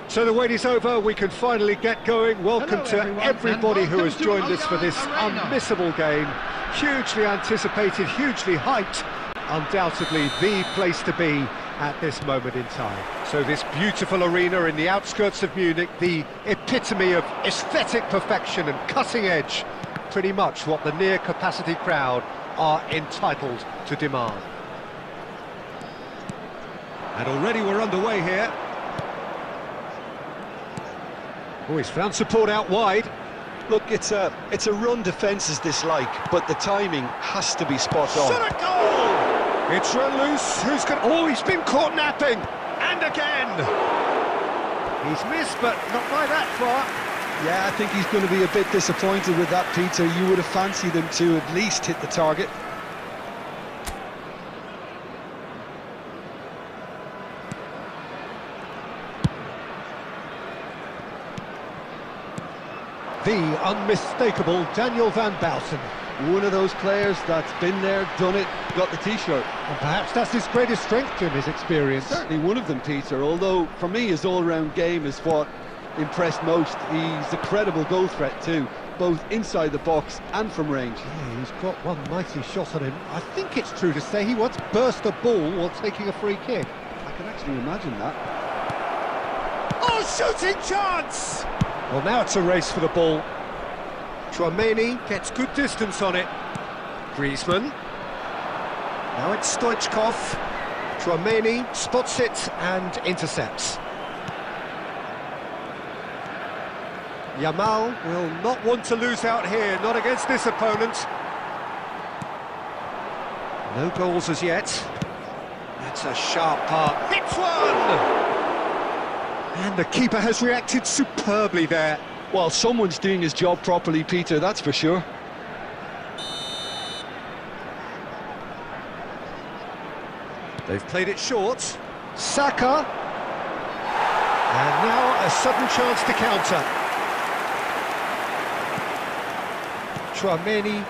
So the wait is over, we can finally get going. Welcome to everybody who has joined us for this unmissable game. Hugely anticipated, hugely hyped. Undoubtedly the place to be at this moment in time. So this beautiful arena in the outskirts of Munich, the epitome of aesthetic perfection and cutting edge. Pretty much what the near-capacity crowd are entitled to demand. And already we're underway here. Oh, he's found support out wide. Look, it's a run defence is this like, but the timing has to be spot on. Shot a goal! It's run loose. Who's going? Oh, he's been caught napping, and again. He's missed, but not by that far. Yeah, I think he's going to be a bit disappointed with that, Peter. You would have fancied him to at least hit the target. The unmistakable Daniel van Bouten. One of those players that's been there, done it, got the T-shirt. And perhaps that's his greatest strength in his experience. Certainly one of them, Peter, although for me his all-round game is what impressed most. He's a credible goal threat too, both inside the box and from range. Yeah, he's got one mighty shot on him. I think it's true to say he once burst a ball while taking a free kick. I can actually imagine that. Oh, shooting chance! Well, now it's a race for the ball. Chouameni gets good distance on it. Griezmann. Now it's Stoichkov. Chouameni spots it and intercepts. Yamal will not want to lose out here, not against this opponent. No goals as yet. That's a sharp part. Hits one! And the keeper has reacted superbly there. Well, someone's doing his job properly, Peter, that's for sure. They've played it short. Saka. And now a sudden chance to counter. Chouameni.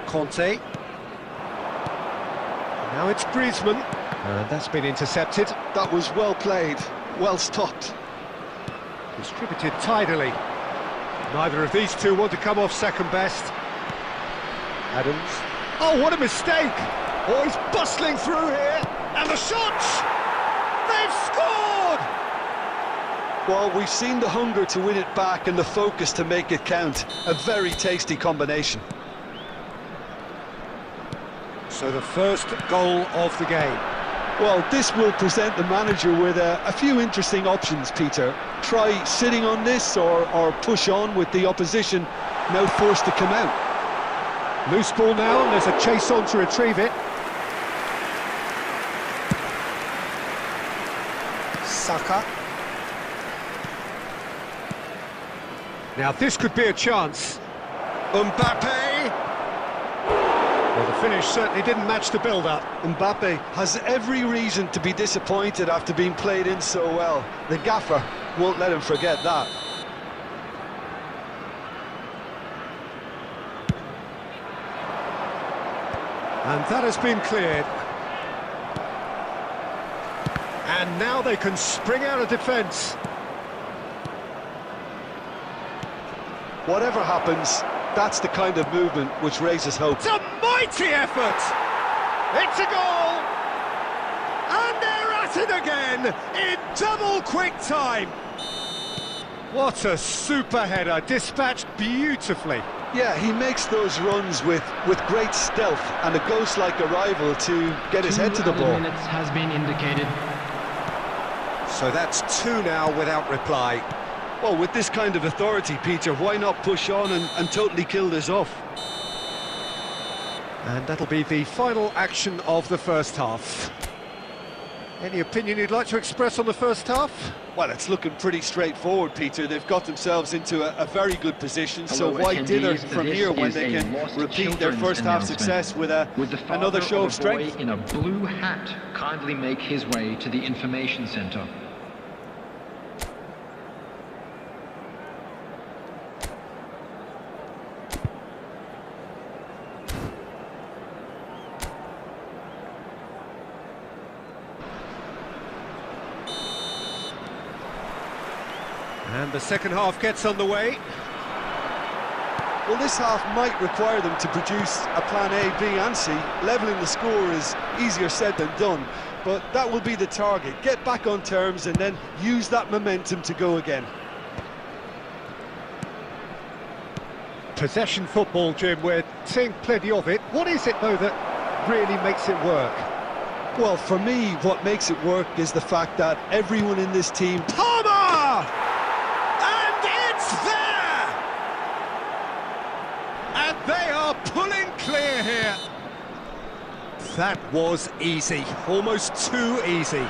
Conte. Now it's Griezmann. And that's been intercepted. That was well played, well stopped. Distributed tidily. Neither of these two want to come off second best. Adams. Oh, what a mistake! Oh, he's bustling through here, and the shots! They've scored! Well, we've seen the hunger to win it back and the focus to make it count. A very tasty combination. So the first goal of the game. Well, this will present the manager with a few interesting options, Peter. Try sitting on this or push on with the opposition now forced to come out. Loose ball now, and there's a chase on to retrieve it. Saka. Now this could be a chance. Mbappe. Well, the finish certainly didn't match the build-up. Mbappe has every reason to be disappointed after being played in so well. The gaffer won't let him forget that. And that has been cleared. And now they can spring out of defence. Whatever happens, that's the kind of movement which raises hope. It's a mighty effort! It's a goal! And they're at it again in double quick time! What a super header, dispatched beautifully. Yeah, he makes those runs with great stealth and a ghost-like arrival to get his head to the ball. 2 minutes has been indicated. So that's 2 now without reply. Well, with this kind of authority, Peter, why not push on and totally kill this off? And that'll be the final action of the first half. Any opinion you'd like to express on the first half? Well, it's looking pretty straightforward, Peter. They've got themselves into a very good position, so why dither from here when they can repeat their first half success with another show of strength? In a blue hat, kindly make his way to the information centre. And the second half gets underway. Well, this half might require them to produce a plan A, B and C. Levelling the score is easier said than done, but that will be the target. Get back on terms and then use that momentum to go again. Possession football, Jim, we're seeing plenty of it. What is it, though, that really makes it work? Well, for me, what makes it work is the fact that everyone in this team... Palmer! And it's there! And they are pulling clear here. That was easy, almost too easy.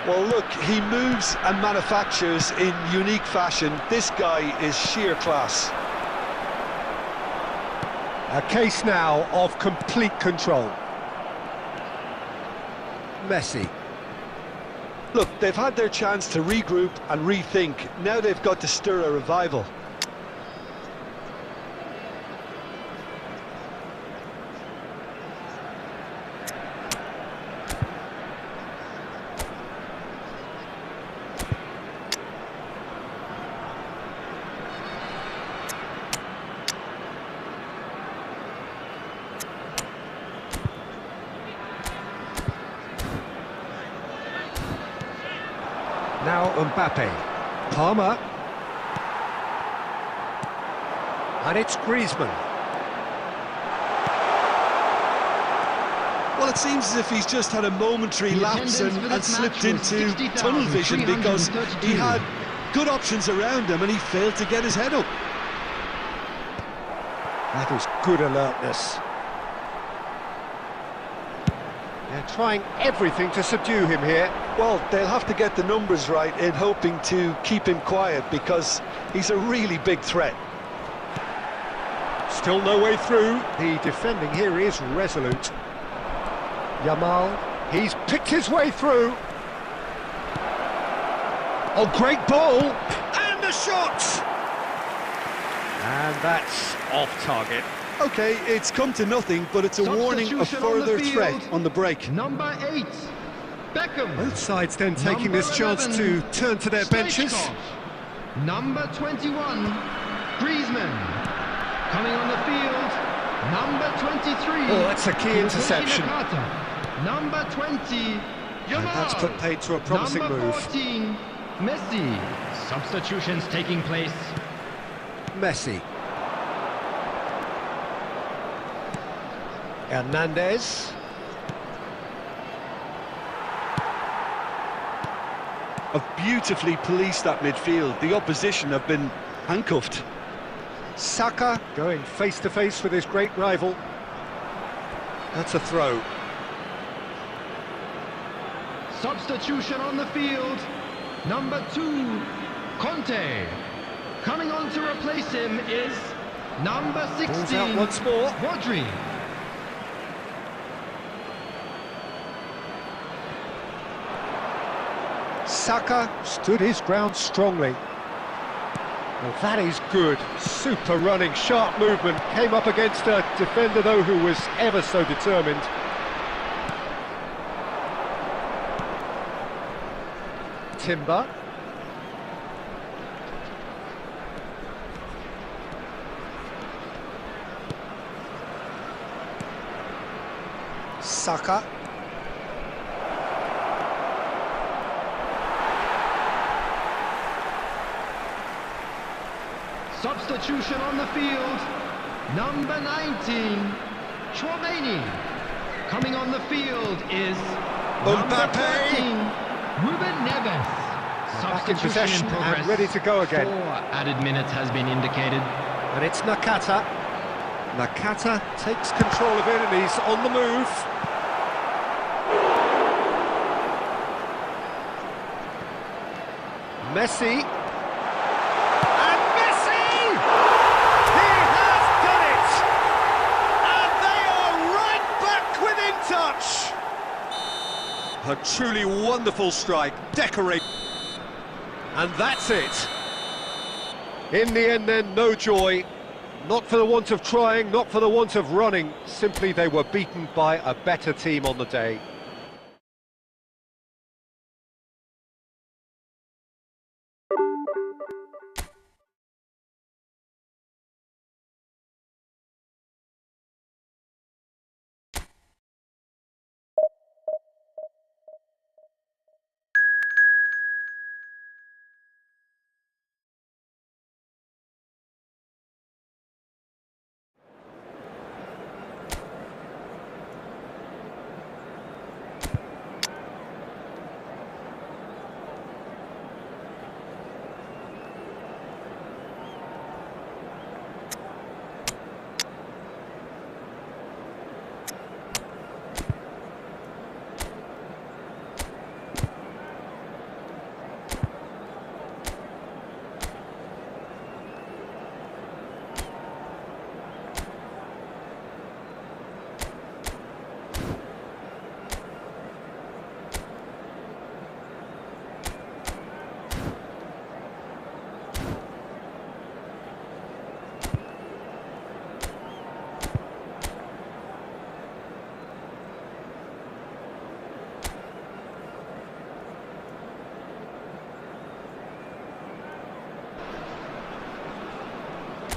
Well, look, he moves and manufactures in unique fashion. This guy is sheer class. A case now of complete control. Messi. Look, they've had their chance to regroup and rethink. Now they've got to stir a revival. Now Mbappe. Palmer. And it's Griezmann. Well, it seems as if he's just had a momentary lapse and slipped into tunnel vision because he had good options around him and he failed to get his head up. That is good alertness. They're trying everything to subdue him here. Well, they'll have to get the numbers right in hoping to keep him quiet because he's a really big threat. Still no way through. The defending here is resolute. Yamal, he's picked his way through. Oh, great ball! And the shot! And that's off target. OK, it's come to nothing, but it's a warning of further threat on the break. Number 8, Beckham. Both sides then taking this chance to turn to their benches. Number 21, Griezmann. Coming on the field, Number 23. Oh, that's a key interception. Number 20. And that's put paid to a promising Number move. 14. Messi. Substitutions taking place. Messi. Hernandez. Have beautifully policed that midfield. The opposition have been handcuffed. Saka going face to face with his great rival. That's a throw. Substitution on the field. Number 2, Conte. Coming on to replace him is number 16, Balls out once more. Rodri. Saka stood his ground strongly. Well, that is good. Super running, sharp movement. Came up against a defender, though, who was ever so determined. Timber. Saka. Substitution on the field. Number 19, Chouameni. Coming on the field is number 13, Ruben Neves. Back in Substitution possession in progress. and ready to go again. 4 added minutes has been indicated. And it's Nakata. Nakata takes control of it and he's on the move. Messi. And Messi! He has done it! And they are right back within touch! A truly wonderful strike. Decorate. And that's it. In the end then, no joy. Not for the want of trying, not for the want of running. Simply they were beaten by a better team on the day.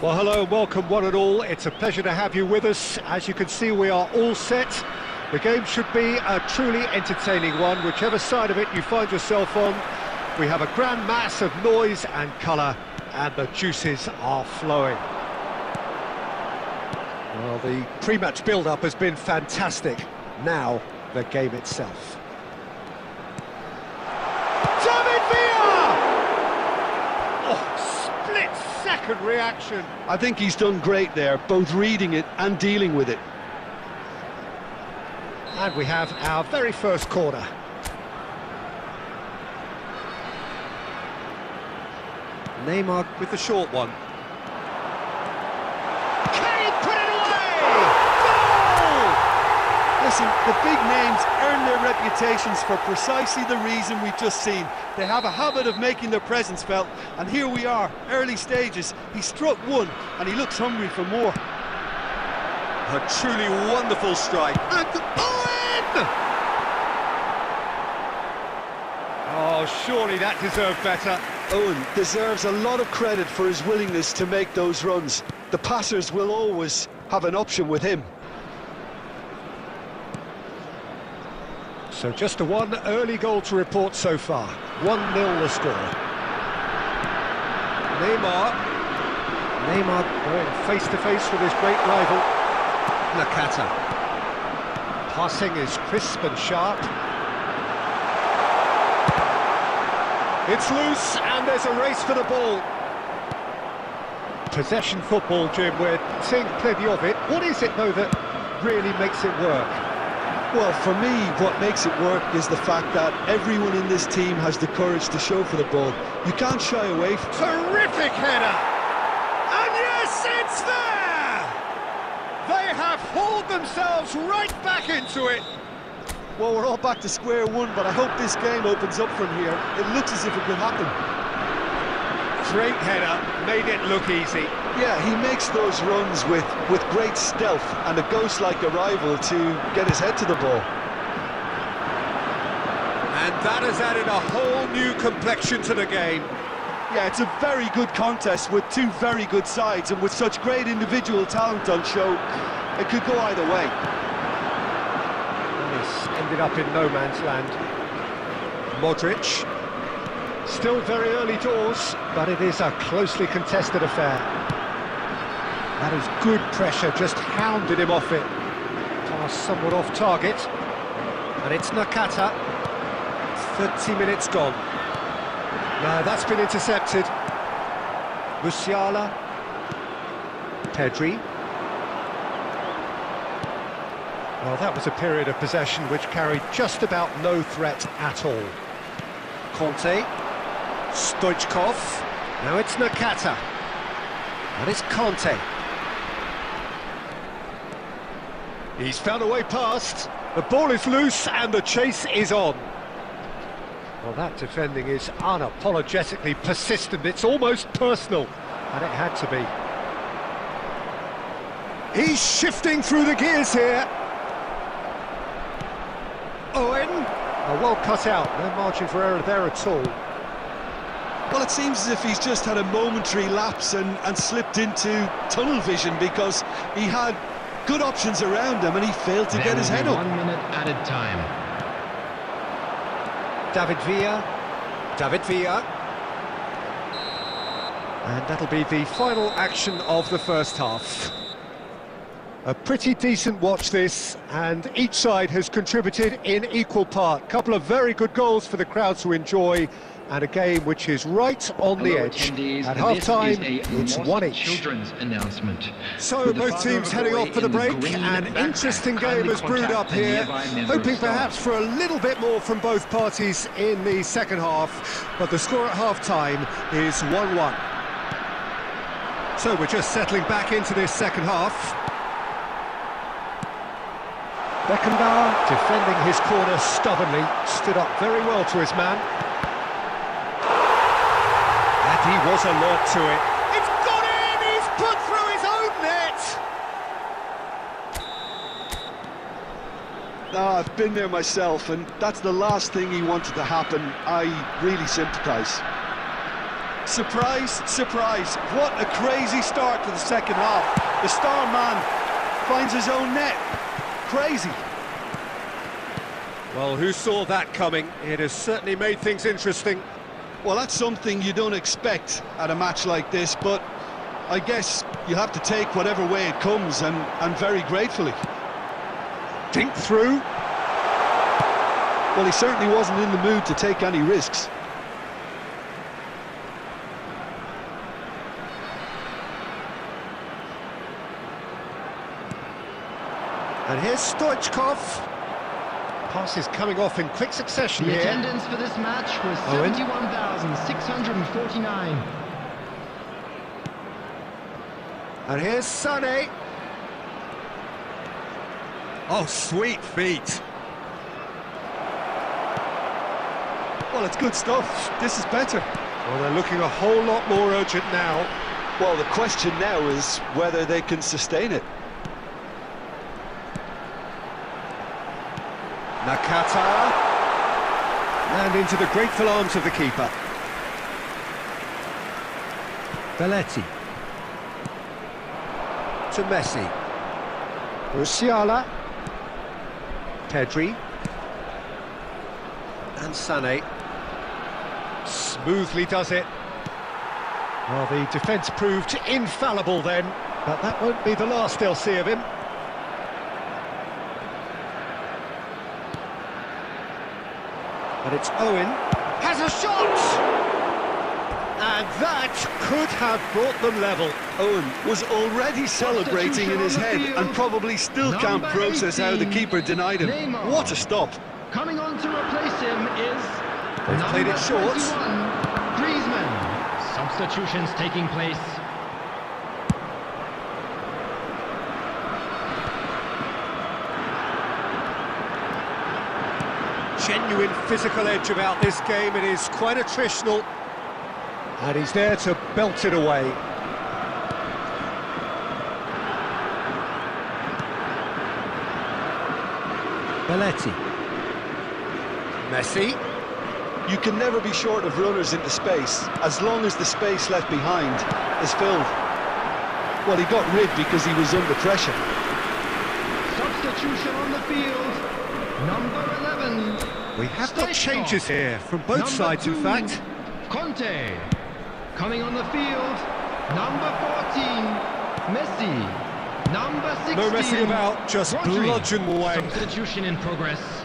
Well, hello and welcome one and all. It's a pleasure to have you with us. As you can see, we are all set. The game should be a truly entertaining one, whichever side of it you find yourself on. We have a grand mass of noise and colour, and the juices are flowing. Well, the pre-match build-up has been fantastic. Now, the game itself. Second reaction. I think he's done great there, both reading it and dealing with it. And we have our very first corner. Neymar with the short one. Can he put it away? Goal! Listen, the big names earn their reputations for precisely the reason we've just seen. They have a habit of making their presence felt, and here we are, early stages. He struck one, and he looks hungry for more. A truly wonderful strike. And Owen! Oh, surely that deserved better. Owen deserves a lot of credit for his willingness to make those runs. The passers will always have an option with him. So just a one early goal to report so far. 1-0 the score. Neymar going face to face with his great rival, Nakata. Passing is crisp and sharp. It's loose and there's a race for the ball. Possession football, Jim, we're seeing plenty of it. What is it, though, that really makes it work? Well, for me, what makes it work is the fact that everyone in this team has the courage to show for the ball. You can't shy away from... Terrific header! And yes, it's there! They have hauled themselves right back into it. Well, we're all back to square one, but I hope this game opens up from here. It looks as if it could happen. Great header, made it look easy. Yeah, he makes those runs with great stealth and a ghost-like arrival to get his head to the ball. And that has added a whole new complexion to the game. Yeah, it's a very good contest with two very good sides, and with such great individual talent on show, it could go either way. This ended up in no man's land. Modric. Still very early doors, but it is a closely contested affair. That is good pressure, just hounded him off it. Pass somewhat off target. And it's Nakata. 30 minutes gone. No, that's been intercepted. Musiala. Pedri. Well, that was a period of possession which carried just about no threat at all. Conte. Stoichkov. Now it's Nakata. And it's Conte. He's found a way past. The ball is loose and the chase is on. Well, that defending is unapologetically persistent. It's almost personal. And it had to be. He's shifting through the gears here. Owen. Oh, well cut out. No margin for error there at all. Well, it seems as if he's just had a momentary lapse and slipped into tunnel vision, because he had good options around him and he failed to get his head up. 1 minute added time. David Villa. And that'll be the final action of the first half. A pretty decent watch this, and each side has contributed in equal part. Couple of very good goals for the crowd to enjoy, and a game which is right on the edge. At half-time, it's 1 each. Children's announcement. So both teams heading off for the break. An interesting game has brewed up here, hoping perhaps for a little bit more from both parties in the second half, but the score at half-time is 1-1. So we're just settling back into this second half. Beckenbauer, defending his corner stubbornly, stood up very well to his man. And he was alert to it. It's gone in! He's put through his own net! I've been there myself, and that's the last thing he wanted to happen. I really sympathise. Surprise, surprise. What a crazy start to the second half. The star man finds his own net. Crazy. Well, who saw that coming? It has certainly made things interesting. Well, that's something you don't expect at a match like this, but I guess you have to take whatever way it comes, and very gratefully. Dink through. Well, he certainly wasn't in the mood to take any risks. And here's Stoichkov. Pass is coming off in quick succession The here. attendance for this match was 71,649. And here's Sané. Oh, sweet feet. Well, it's good stuff. This is better. Well, they're looking a whole lot more urgent now. Well, the question now is whether they can sustain it. Nakata. And into the grateful arms of the keeper. Belletti. To Messi. Musiala. Pedri. And Sané. Smoothly does it. Well, the defence proved infallible then, but that won't be the last they'll see of him. And it's Owen. Has a shot! And that could have brought them level. Owen was already celebrating in his head and probably still can't process how the keeper denied him. Nemo. What a stop. Coming on to replace him is They've played it short. 21, Griezmann. Substitutions taking place. Genuine physical edge about this game. It is quite attritional. And he's there to belt it away. Belletti. Messi. You can never be short of runners into space, as long as the space left behind is filled. Well, he got rid because he was under pressure. Substitution on the field. Number 11. We have got Stoichkov. changes here from both Number sides, in 2, fact. Conte. Coming on the field. Number 14. Messi. Number 16. No messing about, just Rodri. bludgeon away. Substitution in progress.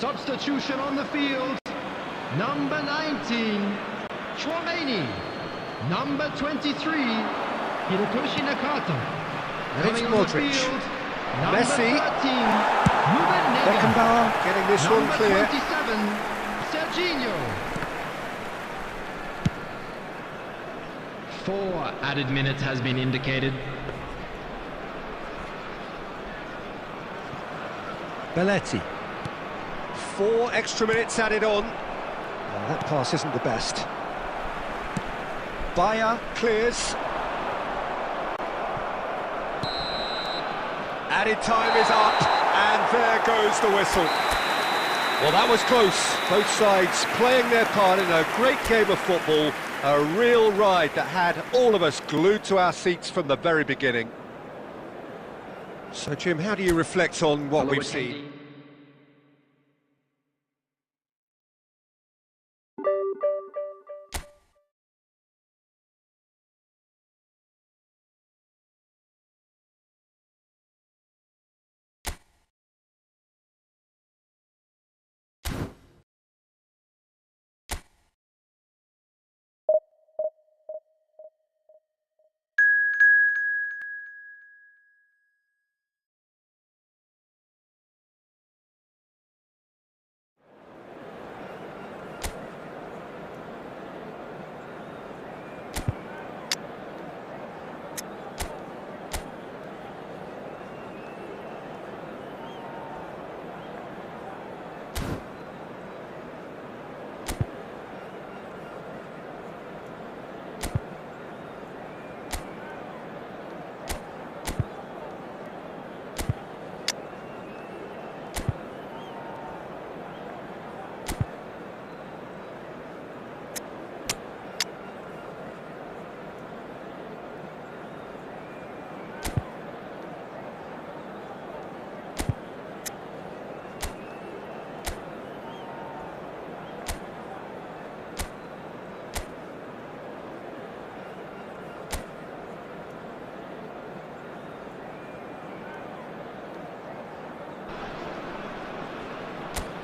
Substitution on the field. Number 19, Chouameni. Number 23, Hirotoshi Nakata. And it's Coming on the Modric. field, number Messi. 13, Ruben Neves. Beckenbauer getting this one Number clear. 27, Serginho. 4 added minutes has been indicated. Belletti. 4 extra minutes added on. Well, that pass isn't the best. Bayer clears. Added time is up, and there goes the whistle. Well, that was close. Both sides playing their part in a great game of football. A real ride that had all of us glued to our seats from the very beginning. So, Jim, how do you reflect on what we've seen?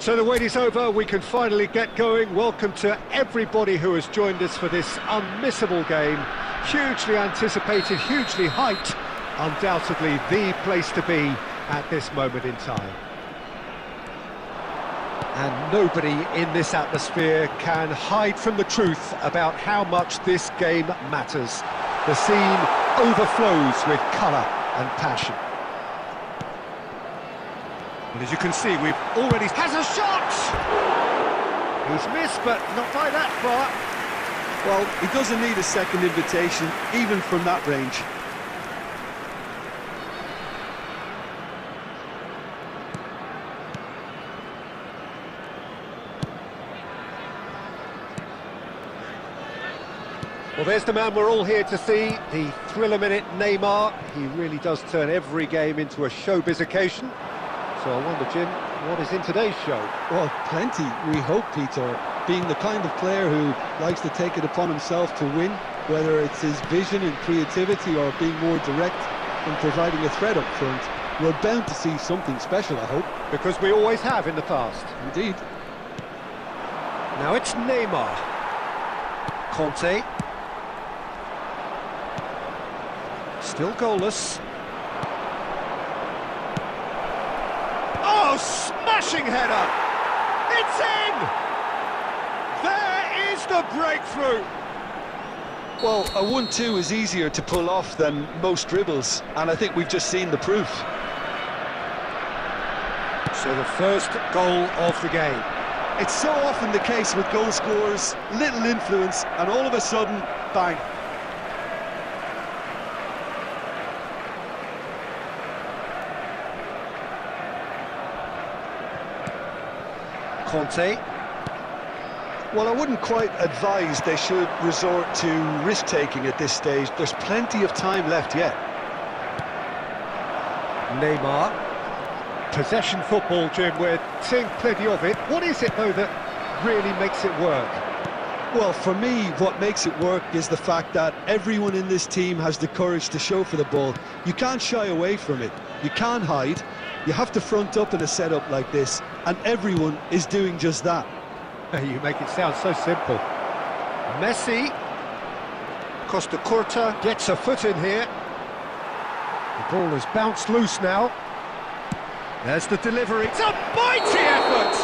So the wait is over, we can finally get going. Welcome to everybody who has joined us for this unmissable game. Hugely anticipated, hugely hyped. Undoubtedly the place to be at this moment in time. And nobody in this atmosphere can hide from the truth about how much this game matters. The scene overflows with colour and passion. And as you can see, we've already... has a shot! He's missed, but not by that far. Well, he doesn't need a second invitation, even from that range. Well, there's the man we're all here to see, the thriller-minute Neymar. He really does turn every game into a showbiz occasion. So I wonder, Jim, what is in today's show? Well, plenty, we hope, Peter. Being the kind of player who likes to take it upon himself to win, whether it's his vision and creativity or being more direct and providing a threat up front, we're bound to see something special, I hope. Because we always have in the past. Indeed. Now it's Neymar. Conte. Still goalless. Oh, smashing header! It's in! There is the breakthrough! Well, a 1-2 is easier to pull off than most dribbles, and I think we've just seen the proof. So the first goal of the game. It's so often the case with goal scorers, little influence, and all of a sudden, bang. Conte. Well, I wouldn't quite advise they should resort to risk-taking at this stage. There's plenty of time left yet. Neymar. Possession football, Jim, we're seeing plenty of it. What is it, though, that really makes it work? Well, for me, what makes it work is the fact that everyone in this team has the courage to show for the ball. You can't shy away from it. You can't hide. You have to front up in a setup like this, and everyone is doing just that. You make it sound so simple. Messi. Costa Curta gets a foot in here. The ball has bounced loose now. There's the delivery. It's a mighty effort!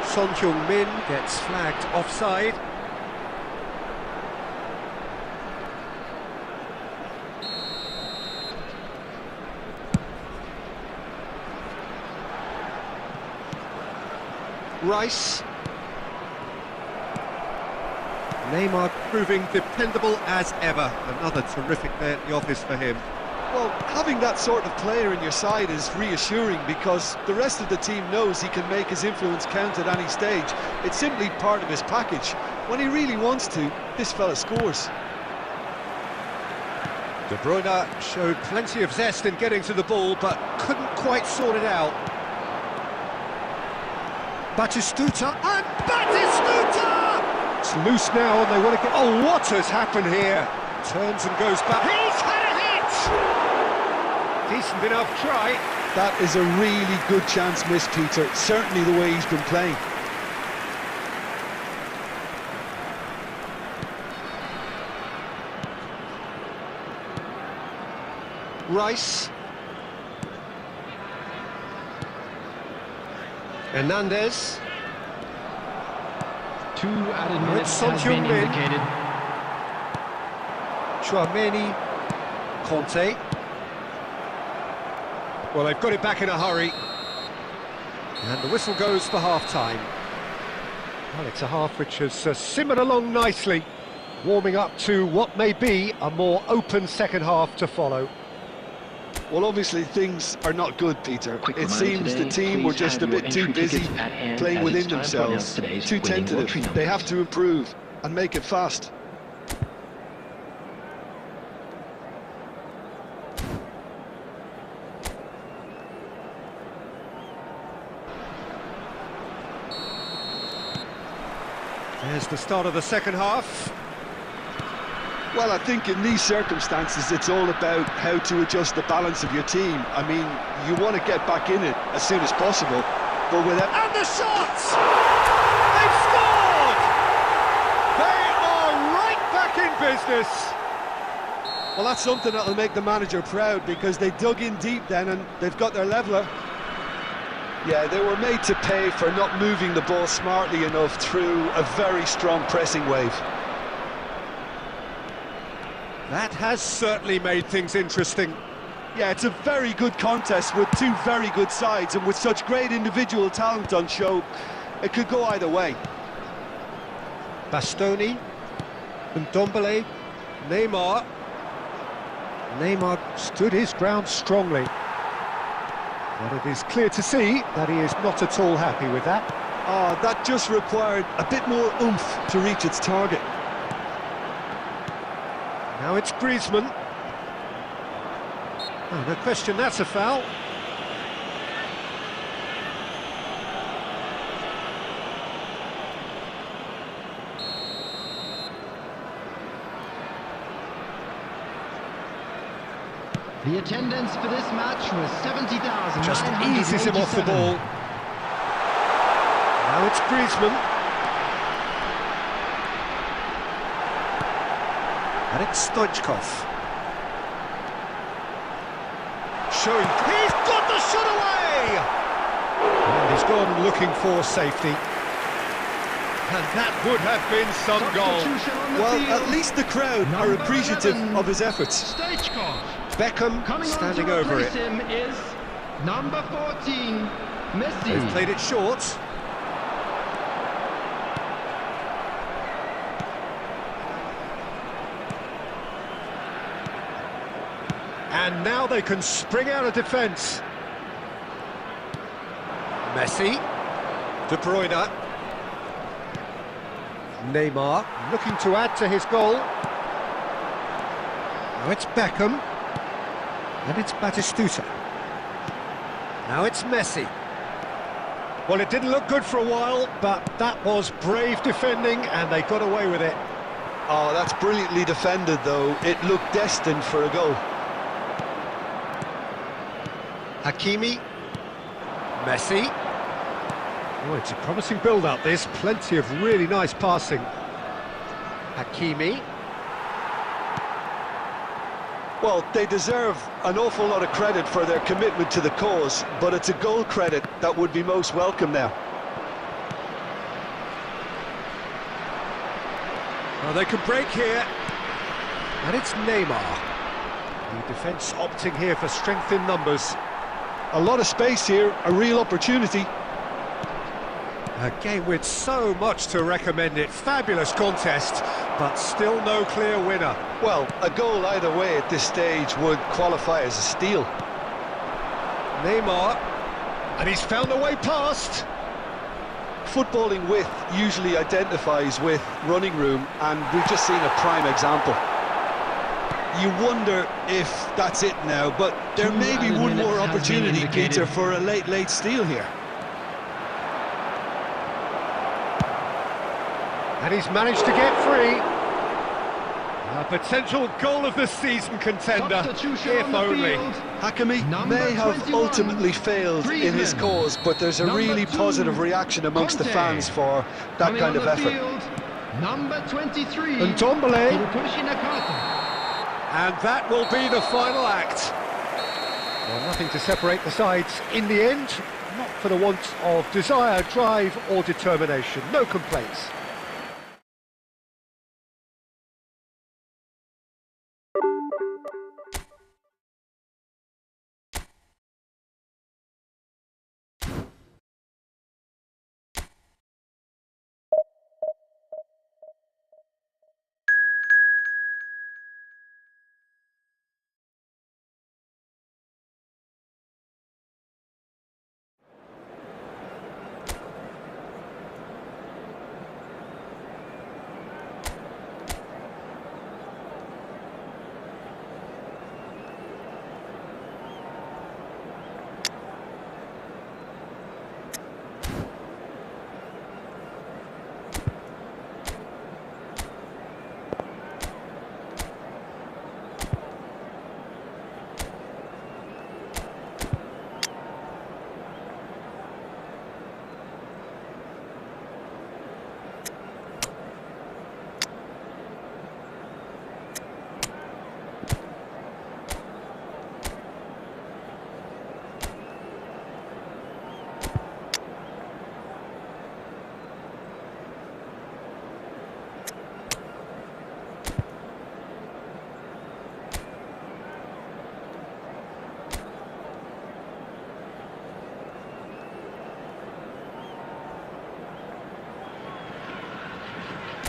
Son Heung-min gets flagged offside. Rice. Neymar proving dependable as ever. Another terrific day at the office for him. Well, having that sort of player in your side is reassuring because the rest of the team knows he can make his influence count at any stage. It's simply part of his package. When he really wants to, this fella scores. De Bruyne showed plenty of zest in getting to the ball, but couldn't quite sort it out. Batistuta, and Batistuta! It's loose now, and they want to get... Oh, what has happened here? Turns and goes back. He's had a hit! Decent enough try. That is a really good chance missed, Peter. Certainly the way he's been playing. Rice. Hernandez. 2 added minutes Son has been Heung-min. indicated. Chouameni. Conte. Well, they've got it back in a hurry. And the whistle goes for half-time. Well, it's a half which has simmered along nicely, warming up to what may be a more open second half to follow. Well, obviously things are not good, Peter. Quick It reminder seems today, the team please were just a have your bit too entry busy tickets at hand playing as within it's time to themselves, announce today's too winning tentative. lottery They have numbers. to improve and make it fast. There's the start of the second half. Well, I think in these circumstances, it's all about how to adjust the balance of your team. I mean, you want to get back in it as soon as possible. but without... And the shots! They've scored! They are right back in business. Well, that's something that'll make the manager proud, because they dug in deep then and they've got their leveller. Yeah, they were made to pay for not moving the ball smartly enough through a very strong pressing wave. That has certainly made things interesting. Yeah, it's a very good contest with two very good sides, and with such great individual talent on show, it could go either way. Bastoni, Ndombele, Neymar. Neymar stood his ground strongly. But it is clear to see that he is not at all happy with that. That just required a bit more oomph to reach its target. Now it's Griezmann. Oh, no question, that's a foul. The attendance for this match was 70,000. Just eases him off the ball. Now it's Griezmann. And it's Stoichkov. Showing, he's got the shot away! And he's gone looking for safety. And that would have been some goal. Well, at least the crowd are appreciative of his efforts. Stoichkov. Beckham standing over it. Him is number 14, Messi. They've played it short. And now they can spring out of defence. Messi, De Bruyne, Neymar looking to add to his goal. Now it's Beckham, and it's Batistuta. Now it's Messi. Well, it didn't look good for a while, but that was brave defending, and they got away with it. Oh, that's brilliantly defended, though. It looked destined for a goal. Hakimi, Messi. Oh, it's a promising build-up, this. Plenty of really nice passing. Hakimi. Well, they deserve an awful lot of credit for their commitment to the cause, but it's a goal credit that would be most welcome now. Well, they can break here. And it's Neymar. The defence opting here for strength in numbers. A lot of space here, a real opportunity. A game with so much to recommend it. Fabulous contest, but still no clear winner. Well, a goal either way at this stage would qualify as a steal. Neymar, and he's found a way past. Footballing width usually identifies with running room, and we've just seen a prime example. You wonder if that's it now, but there may be one more opportunity, Peter, for a late steal here. And he's managed to get free. A potential goal of the season contender, if only. Hakimi may have ultimately failed in his cause, but there's a really positive reaction amongst the fans for that kind of effort. Number 23, Ndombele. And that will be the final act. Well, nothing to separate the sides in the end, not for the want of desire, drive or determination. No complaints.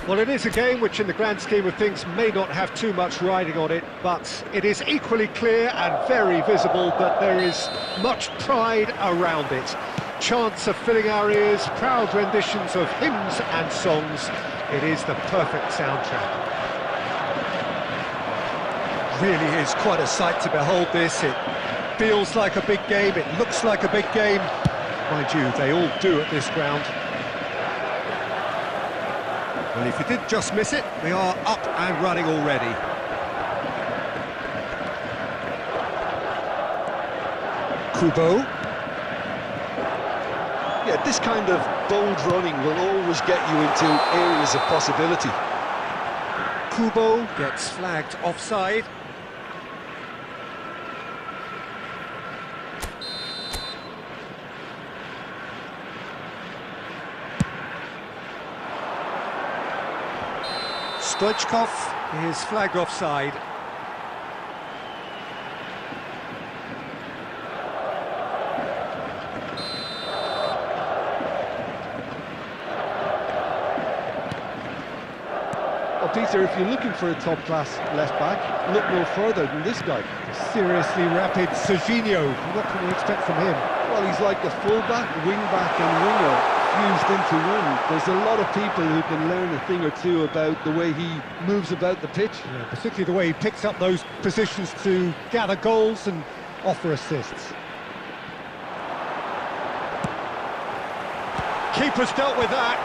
Well, it is a game which in the grand scheme of things may not have too much riding on it, but it is equally clear and very visible that there is much pride around it. Chants of filling our ears, proud renditions of hymns and songs. It is the perfect soundtrack. Really is quite a sight to behold this. It feels like a big game, it looks like a big game. Mind you, they all do at this ground. Well, if you did just miss it, we are up and running already. Kubo. Yeah, this kind of bold running will always get you into areas of possibility. Kubo gets flagged offside. Stoichkov is flagged offside. Well, Peter, if you're looking for a top-class left-back, look no further than this guy. Seriously rapid Serginho. What can we expect from him? Well, he's like a full-back, wing-back and winger fused into one. There's a lot of people who can learn a thing or two about the way he moves about the pitch. Yeah, particularly the way he picks up those positions to gather goals and offer assists. Keeper's dealt with that.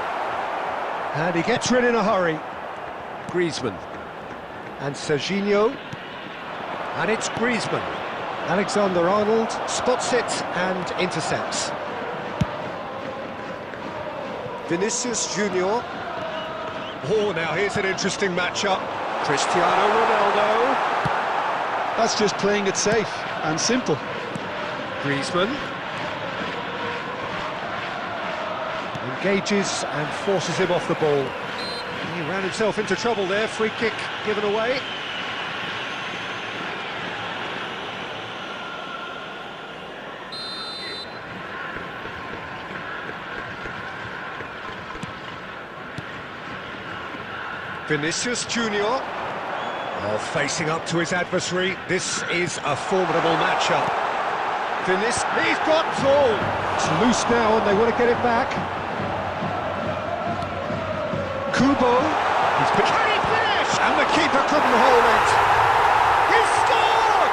And he gets rid in a hurry. Griezmann. And Serginho. And it's Griezmann. Alexander-Arnold spots it and intercepts. Vinicius Junior. Oh, now here's an interesting matchup. Cristiano Ronaldo. That's just playing it safe and simple. Griezmann. Engages and forces him off the ball. He ran himself into trouble there. Free kick given away. Vinicius Junior. Oh, facing up to his adversary. This is a formidable matchup. Vinicius, he's got ball. It's loose now and they want to get it back. Kubo. Can he finish? And the keeper couldn't hold it. He scored!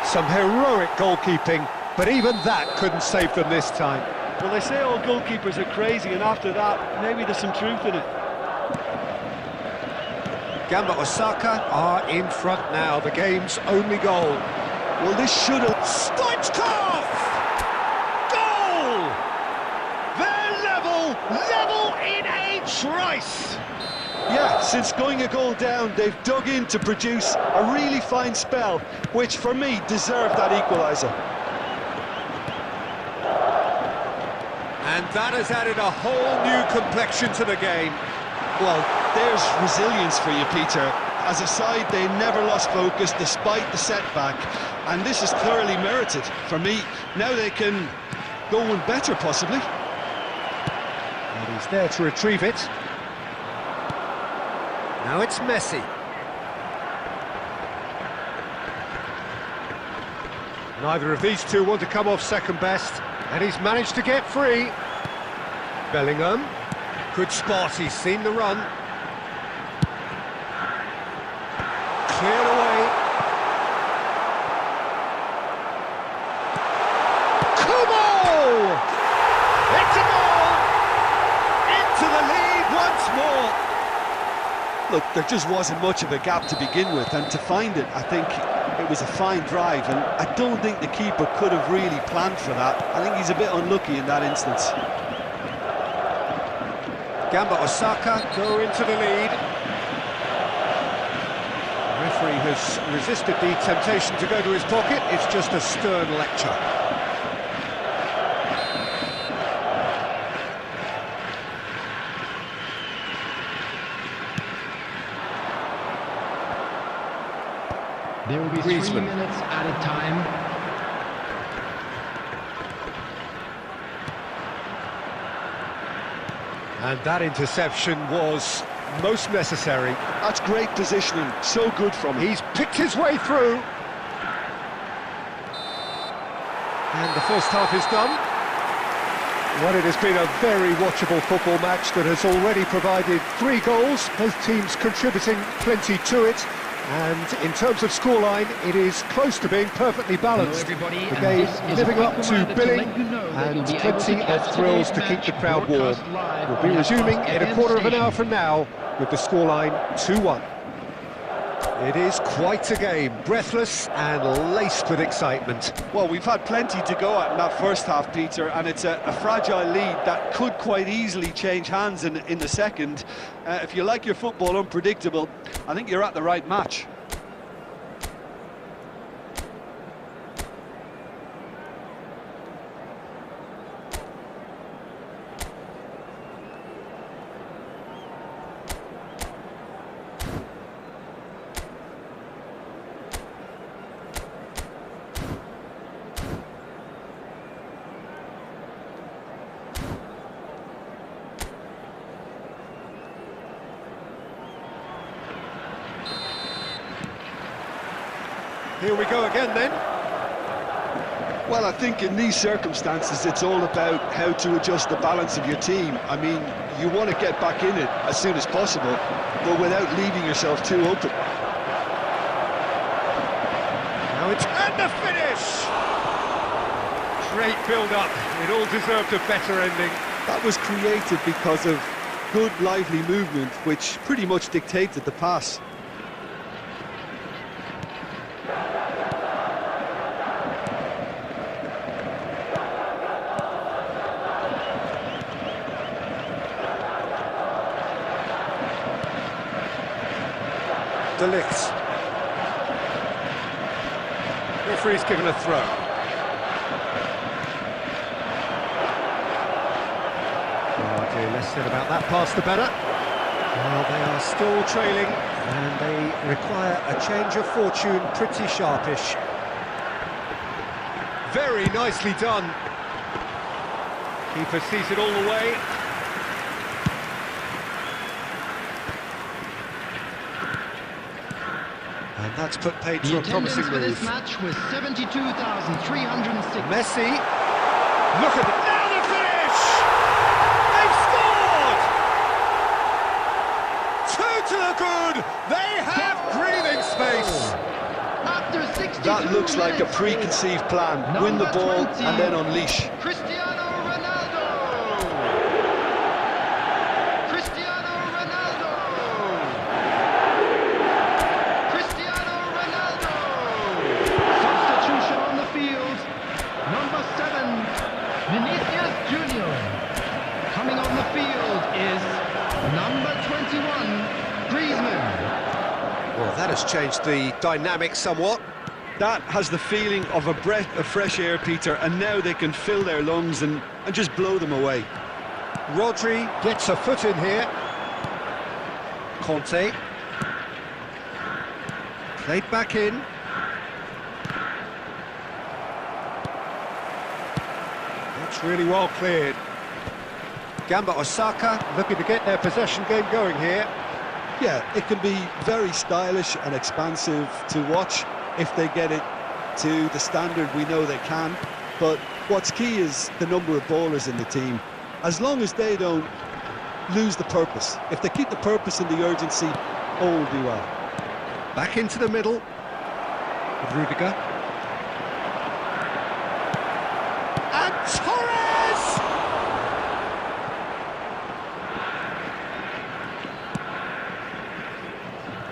Some heroic goalkeeping, but even that couldn't save them this time. Well, they say all goalkeepers are crazy, and after that, maybe there's some truth in it. Gamba Osaka are in front now, the game's only goal. Well, this should have... Stoichkov! Goal! They're level in a trice! Yeah, since going a goal down, they've dug in to produce a really fine spell, which for me deserved that equaliser. And that has added a whole new complexion to the game. Well, there's resilience for you, Peter. As a side, they never lost focus despite the setback, and this is thoroughly merited. For me, now they can go one better, possibly. And he's there to retrieve it. Now it's Messi. Neither of these two want to come off second best, and he's managed to get free. Bellingham. Good spot, he's seen the run. Cleared away. Kubo! It's a goal! Into the lead once more. Look, there just wasn't much of a gap to begin with, and to find it, I think it was a fine drive, and I don't think the keeper could have really planned for that. I think he's a bit unlucky in that instance. Gamba Osaka go into the lead. The referee has resisted the temptation to go to his pocket. It's just a stern lecture. There will be Griezmann. 3 minutes added time. And that interception was most necessary. That's great positioning, so good from him. He's picked his way through. And the first half is done. Well, it has been a very watchable football match that has already provided 3 goals, both teams contributing plenty to it. And in terms of scoreline, it is close to being perfectly balanced. The game living up to billing and plenty of thrills to keep the crowd warm. We'll be resuming in a quarter of an hour from now with the scoreline 2-1. It is quite a game, breathless and laced with excitement. Well, we've had plenty to go at in that first half, Peter, and it's a fragile lead that could quite easily change hands in the second. If you like your football unpredictable, I think you're at the right match. Here we go again then. Well, I think in these circumstances it's all about how to adjust the balance of your team. I mean, you want to get back in it as soon as possible, but without leaving yourself too open. Now it's and the finish! Great build-up. It all deserved a better ending. That was created because of good, lively movement, which pretty much dictated the pass. Delict. Referee's given a throw. Oh dear, less said about that pass the better. Well, they are still trailing and they require a change of fortune, pretty sharpish. Very nicely done. Keeper sees it all the way. And that's put paid to a promising move. This match was 72,306. Messi, look at it, now the finish! They've scored! 2 to the good, they have breathing space! After 62 That looks like a minutes, preconceived plan. Win the ball 20, and then unleash. Cristiano Ronaldo! Cristiano Ronaldo! Cristiano Ronaldo! Substitution on the field. Number 7, Vinicius Junior. Coming on the field is number 21, Griezmann. Well, that has changed the dynamic somewhat. That has the feeling of a breath of fresh air, Peter, and now they can fill their lungs and just blow them away. Rodri gets a foot in here. Conte. Played back in. That's really well cleared. Gamba Osaka looking to get their possession game going here. Yeah, it can be very stylish and expansive to watch if they get it to the standard we know they can. But what's key is the number of ballers in the team. As long as they don't lose the purpose, if they keep the purpose and the urgency, all will be well. Back into the middle with Rudiger. And Torres!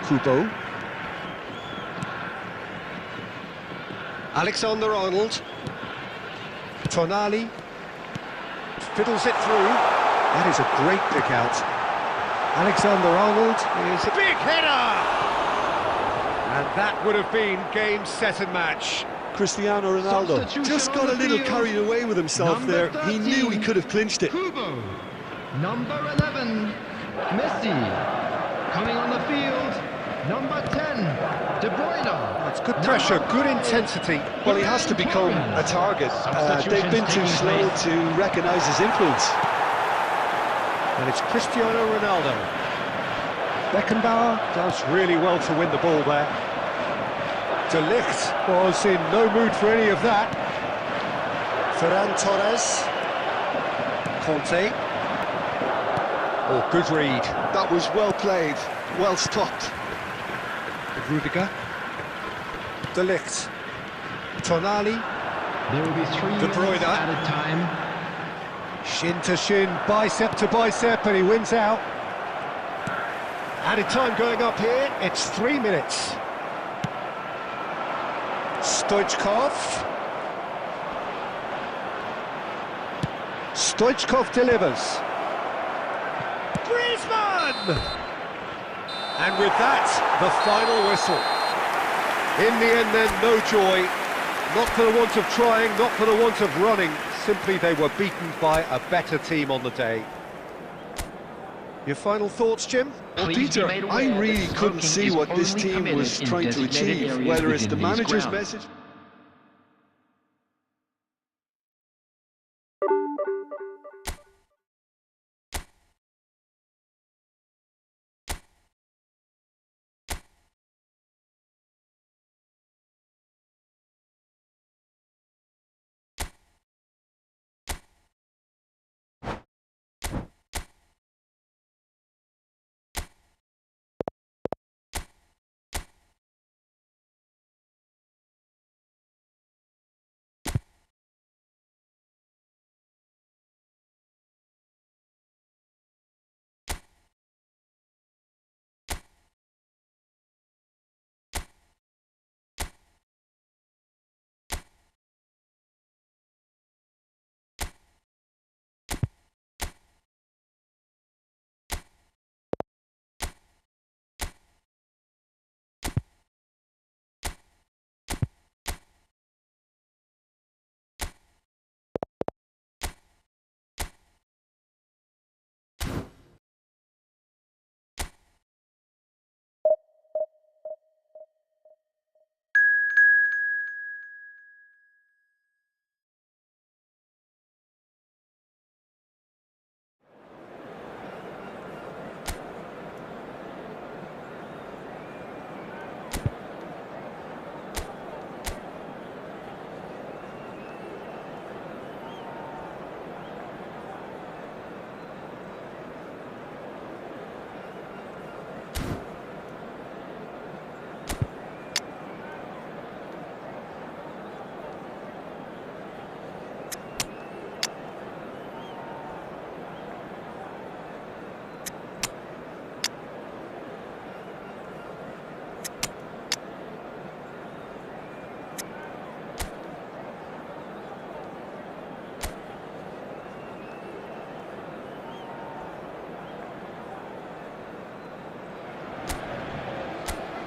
Kubo. Alexander-Arnold. Tonali. Fiddles it through. That is a great pick out. Alexander-Arnold is a big header! And that would have been game, set and match. Cristiano Ronaldo just got a little carried away with himself there. He knew he could have clinched it. Kubo. Number 11, Messi. Coming on the field, number 10, De Bruyne. That's good pressure, good intensity. Well, he has to become a target. They've been too slow to recognise his influence. And it's Cristiano Ronaldo. Beckenbauer does really well to win the ball there. De Ligt was in no mood for any of that. Ferran Torres. Conte. Oh, good read. That was well played, well stopped. Rudiger. De Ligt. Tonali. There will be 3 De Bruyne. minutes added time. Shin to shin, bicep to bicep, and he wins out. Added time going up here, it's 3 minutes. Stoichkov. Stoichkov delivers. Griezmann! And with that, the final whistle. In the end then, no joy. Not for the want of trying, not for the want of running. Simply they were beaten by a better team on the day. Your final thoughts, Jim? Well, Peter, I really couldn't see what this team was trying to achieve, whether it's the manager's message.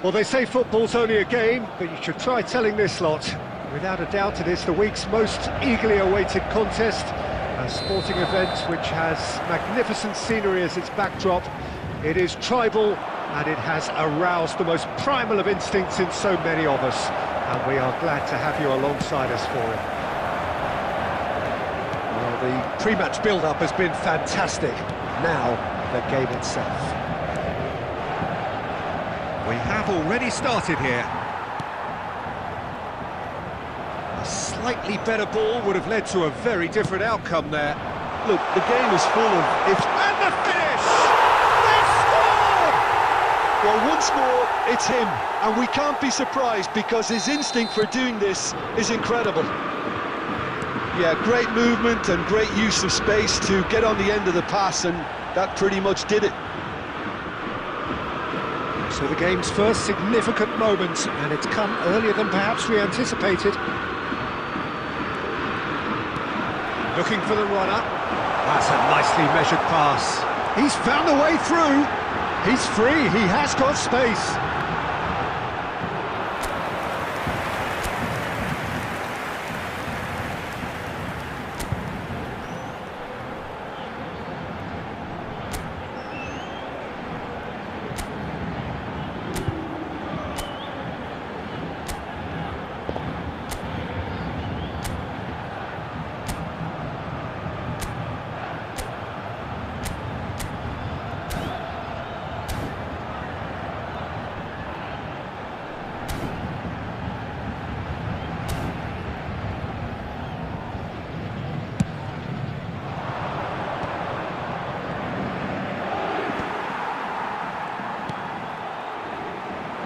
Well, they say football's only a game, but you should try telling this lot. Without a doubt, it is the week's most eagerly awaited contest, a sporting event which has magnificent scenery as its backdrop. It is tribal, and it has aroused the most primal of instincts in so many of us, and we are glad to have you alongside us for it. Well, the pre-match build-up has been fantastic. Now, the game itself. We have already started here. A slightly better ball would have led to a very different outcome there. Look, the game is full of ifs. And the finish! They score! Well, once more, it's him, and we can't be surprised because his instinct for doing this is incredible. Yeah, great movement and great use of space to get on the end of the pass, and that pretty much did it. So the game's first significant moment, and it's come earlier than perhaps we anticipated. Looking for the runner. That's a nicely measured pass. He's found a way through. He's free, he has got space.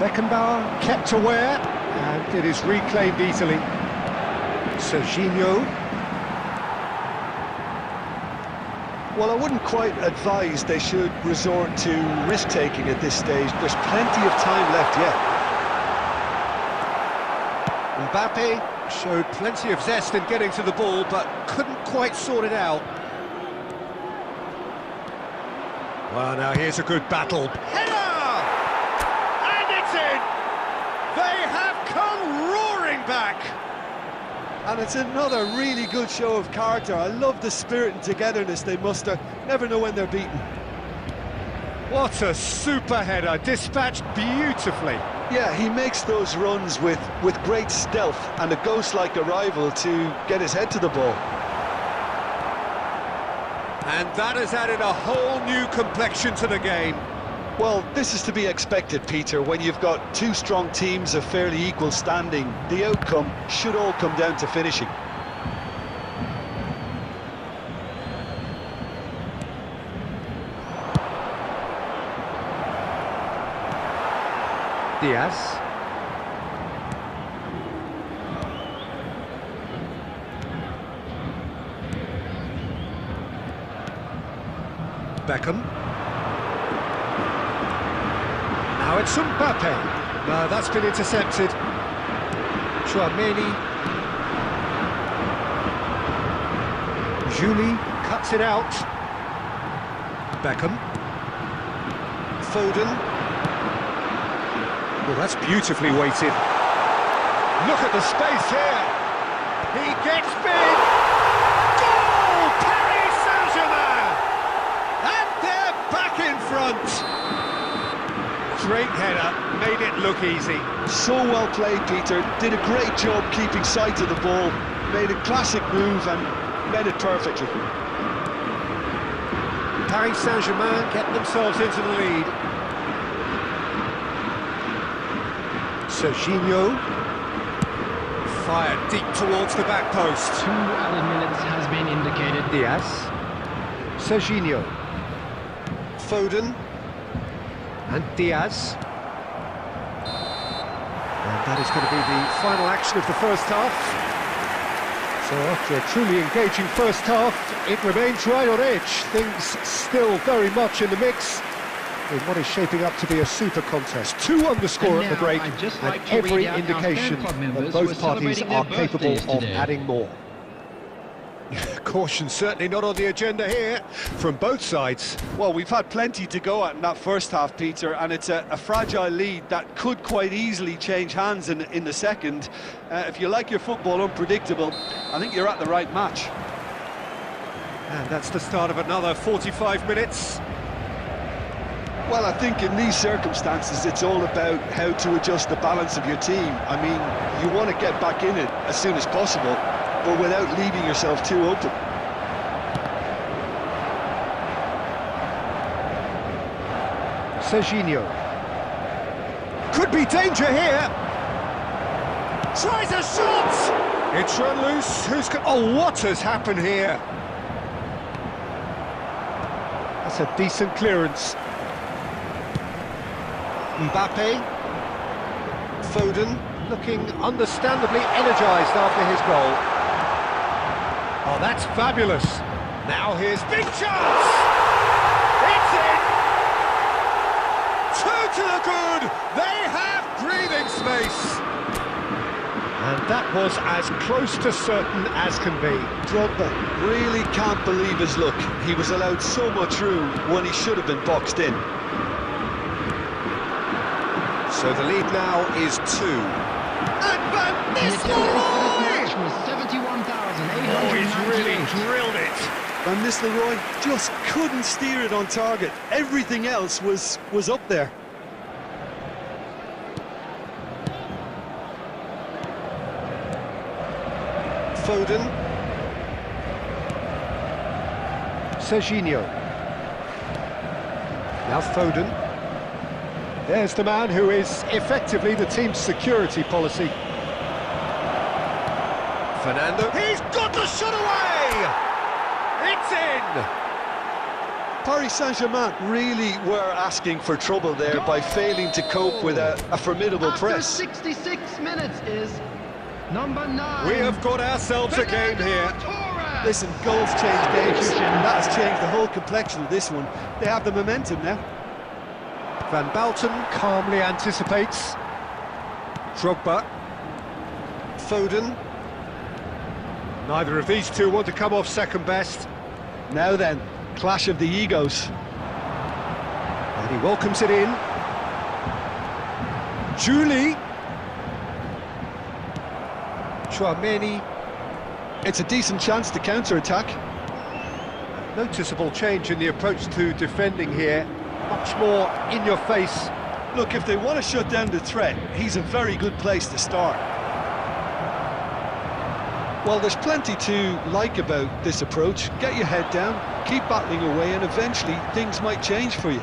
Beckenbauer kept aware, and it is reclaimed easily. Serginho. Well, I wouldn't quite advise they should resort to risk-taking at this stage. There's plenty of time left yet. Mbappe showed plenty of zest in getting to the ball, but couldn't quite sort it out. Well, now here's a good battle. Header! And it's in! They have come roaring back! And it's another really good show of character. I love the spirit and togetherness they muster. Never know when they're beaten. What a super header, dispatched beautifully. Yeah, he makes those runs with great stealth and a ghost-like arrival to get his head to the ball. And that has added a whole new complexion to the game. Well, this is to be expected, Peter. When you've got two strong teams of fairly equal standing, the outcome should all come down to finishing. Diaz. Beckham. Now it's Mbappe. No, that's been intercepted. Chouameni. Julie cuts it out. Beckham. Foden. Well, that's beautifully weighted. Look at the space here. He gets big. Goal! Paris Saint-Germain! And they're back in front. Great header, made it look easy. So well played, Peter. Did a great job keeping sight of the ball. Made a classic move and made it perfectly. Paris Saint-Germain get themselves into the lead. Serginho fired deep towards the back post. 2 added minutes has been indicated. Diaz. Serginho. Foden. And Diaz. And that is going to be the final action of the first half. So after a truly engaging first half, it remains right on edge. Things still very much in the mix in what is shaping up to be a super contest. 2 on the score at the break, and every indication that both parties are capable of adding more. Caution certainly not on the agenda here from both sides. Well, we've had plenty to go at in that first half, Peter, and it's a fragile lead that could quite easily change hands in the second. If you like your football unpredictable, I think you're at the right match. And that's the start of another 45 minutes. Well, I think in these circumstances, it's all about how to adjust the balance of your team. I mean, you want to get back in it as soon as possible, but without leaving yourself too open. Serginho. Could be danger here. Tries a shot! It's run loose. Oh, what has happened here? That's a decent clearance. Mbappe. Foden looking understandably energised after his goal. Oh, that's fabulous. Now here's big chance! It's in! 2 to the good! They have breathing space! And that was as close to certain as can be. Drogba really can't believe his luck. He was allowed so much room when he should have been boxed in. So the lead now is 2. And Van Nistelrooy! Oh, he's really drilled it. Van Nistelrooy just couldn't steer it on target. Everything else was up there. Foden. Serginho. Now Foden. There's the man who is effectively the team's security policy. Fernando. He's got the shot away! It's in! Paris Saint-Germain really were asking for trouble there by failing to cope with a formidable press. After 66 minutes is number 9. We have got ourselves a game here. Listen, goals change games, and that has changed the whole complexion of this one. They have the momentum now. Van Balten calmly anticipates. Drogba. Foden. Neither of these two want to come off second best. Now then, clash of the egos. And he welcomes it in. Julie. Chouameni. It's a decent chance to counter-attack. Noticeable change in the approach to defending here. Much more in your face. Look, if they want to shut down the threat, he's a very good place to start. Well, there's plenty to like about this approach. Get your head down, keep battling away, and eventually things might change for you.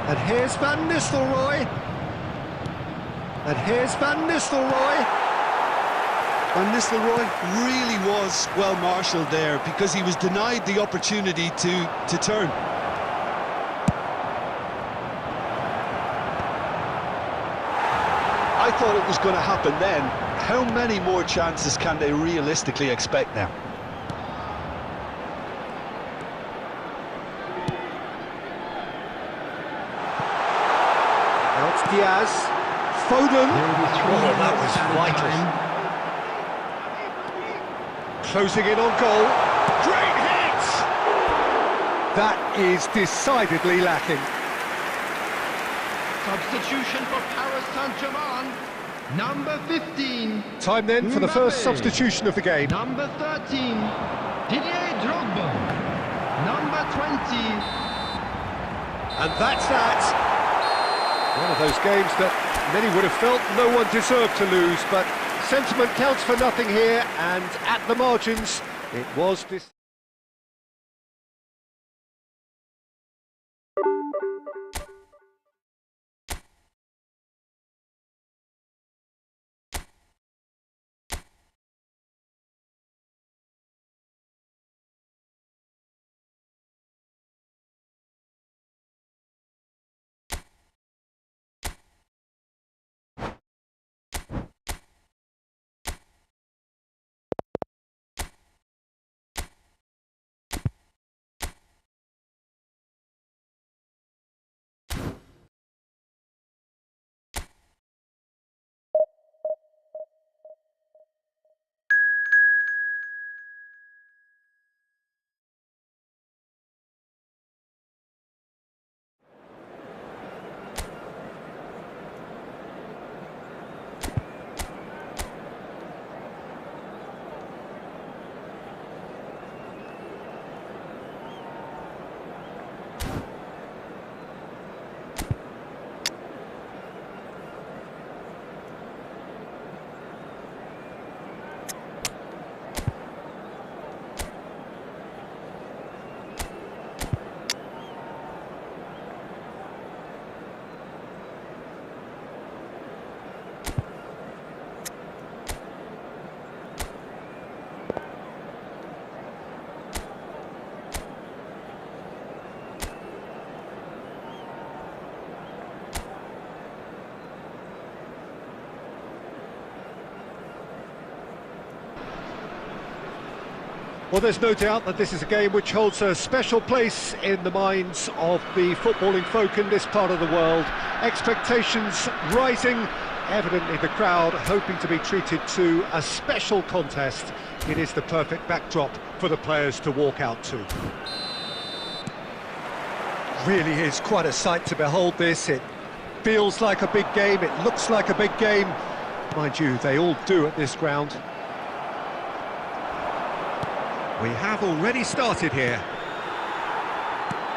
And here's Van Nistelrooy. And here's Van Nistelrooy. Van Nistelrooy really was well marshalled there because he was denied the opportunity to turn. I thought it was going to happen then. How many more chances can they realistically expect now? Now it's Diaz. Foden. Oh, that was vital. Closing in on goal. Great hit! That is decidedly lacking. Substitution for Paris Saint-Germain, number 15. Time then for the first substitution of the game. Number 13, Didier Drogba. Number 20. And that's that. One of those games that many would have felt no one deserved to lose, but sentiment counts for nothing here, and at the margins, it was this. Well, there's no doubt that this is a game which holds a special place in the minds of the footballing folk in this part of the world. Expectations rising, evidently the crowd hoping to be treated to a special contest. It is the perfect backdrop for the players to walk out to. Really is quite a sight to behold this. It feels like a big game, it looks like a big game. Mind you, they all do at this ground. We have already started here.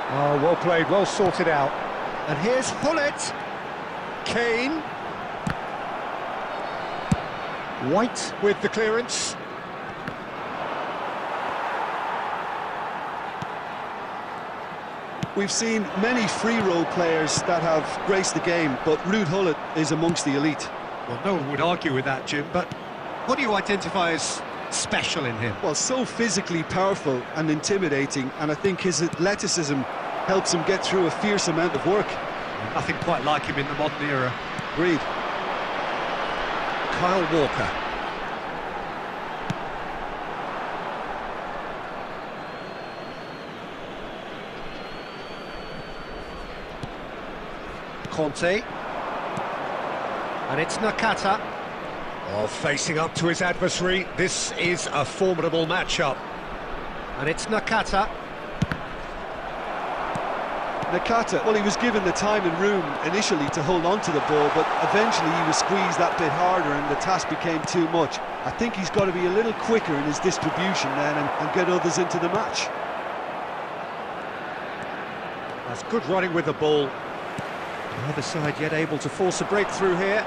Oh, well played, well sorted out. And here's Hullet. Kane. White with the clearance. We've seen many free role players that have graced the game, but Ruud Hullet is amongst the elite. Well, no one would argue with that, Jim, but What do you identify as special in him? Well, so physically powerful and intimidating, and I think his athleticism helps him get through a fierce amount of work. Nothing quite like him in the modern era. Agreed. Kyle Walker. Conte. And it's Nakata. Oh, facing up to his adversary. This is a formidable matchup. And it's Nakata. Nakata, well, he was given the time and room initially to hold on to the ball, but eventually he was squeezed that bit harder and the task became too much. I think he's got to be a little quicker in his distribution then and get others into the match. That's good running with the ball. The other side yet able to force a breakthrough here.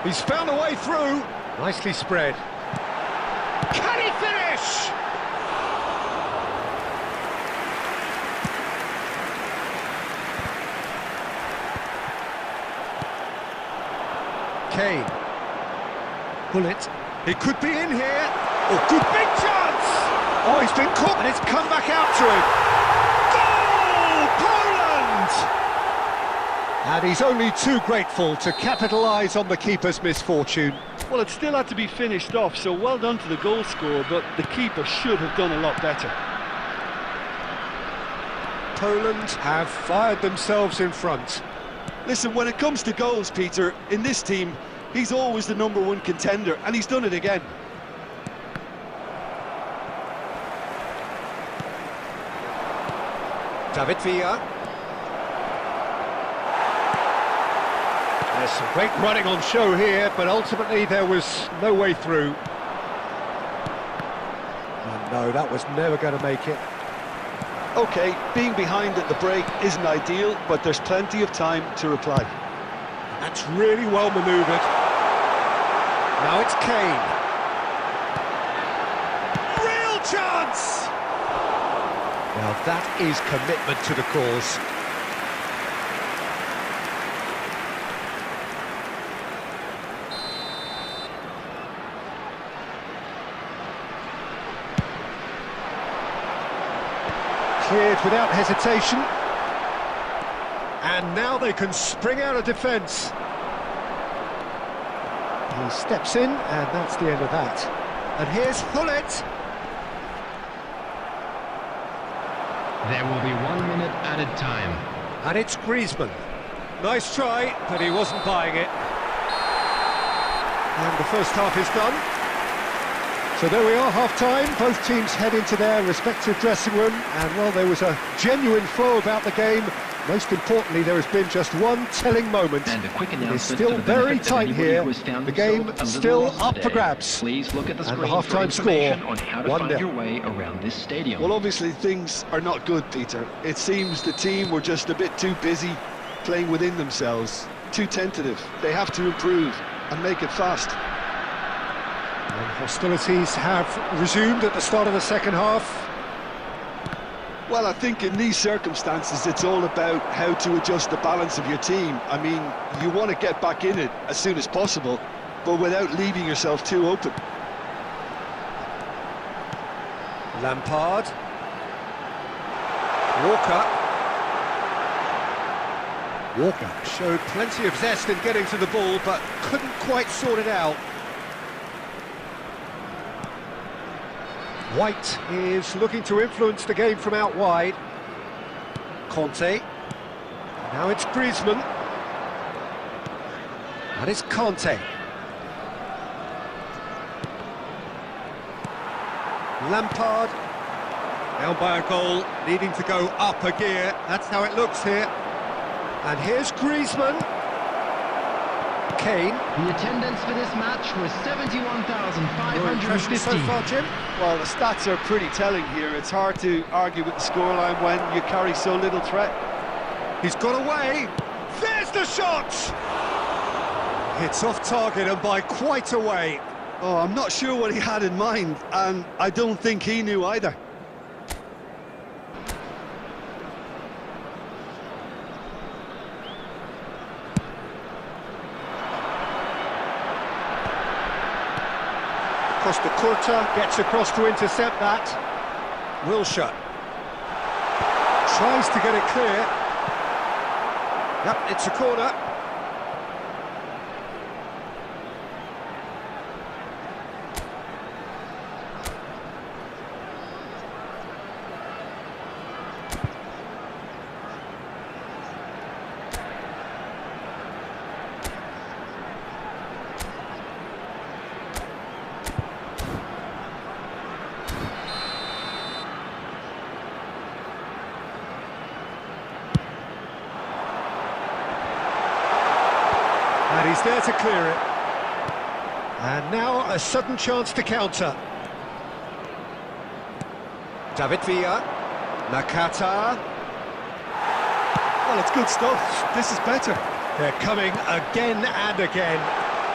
He's found a way through. Nicely spread. Can he finish? Kane. Bullet. It could be in here. Oh, good big chance! Oh, he's been caught and it's come back out to him. Goal! Poland! And he's only too grateful to capitalise on the keeper's misfortune. Well, it still had to be finished off, so well done to the goal scorer, but the keeper should have done a lot better. Poland have fired themselves in front. Listen, when it comes to goals, Peter, in this team, he's always the #1 contender, and he's done it again. David Villa. There's some great running on show here, but ultimately there was no way through. And no, that was never going to make it. OK, being behind at the break isn't ideal, but there's plenty of time to reply. That's really well manoeuvred. Now it's Kane. Real chance! Now that is commitment to the cause. Cleared without hesitation. And now they can spring out of defence. He steps in, and that's the end of that. And here's Hullet. There will be 1 minute added time. And it's Griezmann. Nice try, but he wasn't buying it. And the first half is done. So there we are, half-time. Both teams head into their respective dressing room. And, well, there was a genuine flow about the game. Most importantly, there has been just one telling moment. And a quick It is announcement still for the very benefit of tight anybody here. who has found The himself game a little still lost up today. for grabs. Please look at the And the screen for half-time information score, on how to 1-0. find your way around this stadium. Well, obviously things are not good, Peter. It seems the team were just a bit too busy playing within themselves, too tentative. They have to improve and make it fast. And hostilities have resumed at the start of the second half. Well, I think in these circumstances it's all about how to adjust the balance of your team. I mean, you want to get back in it as soon as possible, but without leaving yourself too open. Lampard. Walker. Walker showed plenty of zest in getting to the ball, but couldn't quite sort it out. White is looking to influence the game from out wide. Conte. Now it's Griezmann. And it's Conte. Lampard. Down by a goal, needing to go up a gear. That's how it looks here. And here's Griezmann. Kane. The attendance for this match was Your impression 71,550. so far, Jim? Well, the stats are pretty telling here. It's hard to argue with the scoreline when you carry so little threat. He's got away. There's the shot! It's off target and by quite a way. Oh, I'm not sure what he had in mind, and I don't think he knew either. Costa Curta gets across to intercept that. Wilshere tries to get it clear. Yep, it's a corner. And he's there to clear it. And now a sudden chance to counter. David Villa. Nakata. Well, it's good stuff. This is better. They're coming again and again.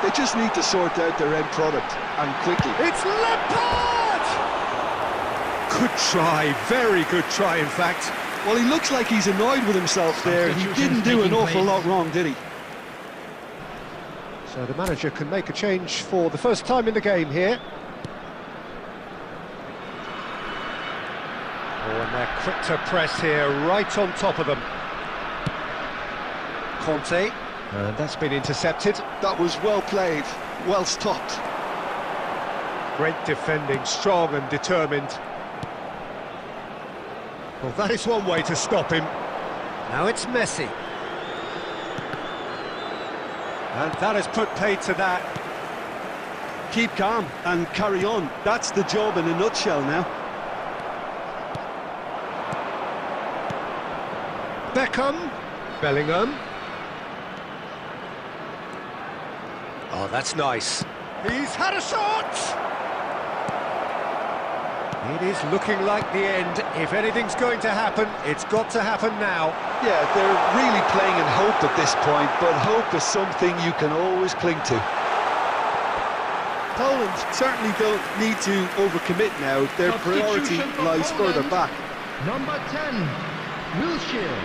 They just need to sort out their end product, and quickly. It's Lampard! Good try, very good try, in fact. Well, he looks like he's annoyed with himself there. He didn't do an awful lot wrong, did he? So the manager can make a change for the first time in the game here. Oh, and they're quick to press here, right on top of them. Conte, and that's been intercepted. That was well played, well stopped. Great defending, strong and determined. Well, that is one way to stop him. Now it's Messi. And that has put paid to that. Keep calm and carry on. That's the job in a nutshell now. Beckham. Bellingham. Oh, that's nice. He's had a shot! It is looking like the end. If anything's going to happen, it's got to happen now. Yeah, they're really playing in hope at this point, but hope is something you can always cling to. Poland certainly don't need to overcommit now. Their priority lies further back. Number 10, Wilshere.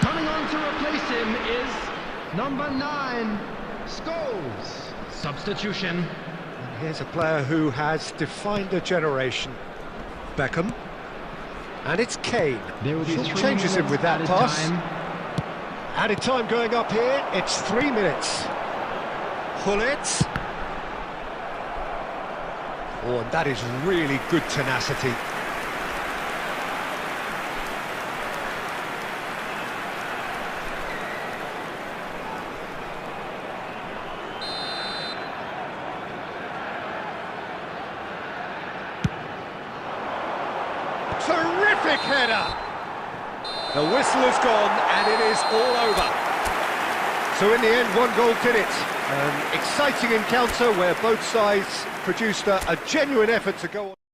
Coming on to replace him is number 9, Scholes. Substitution. And here's a player who has defined a generation. Beckham. And it's Kane. There will be He changes him with that pass. time. Added time going up here. It's 3 minutes. Hullet. Oh, and that is really good tenacity. Terrific header! The whistle has gone and it is all over. So in the end, 1 goal did it. An exciting encounter where both sides produced a genuine effort to go on.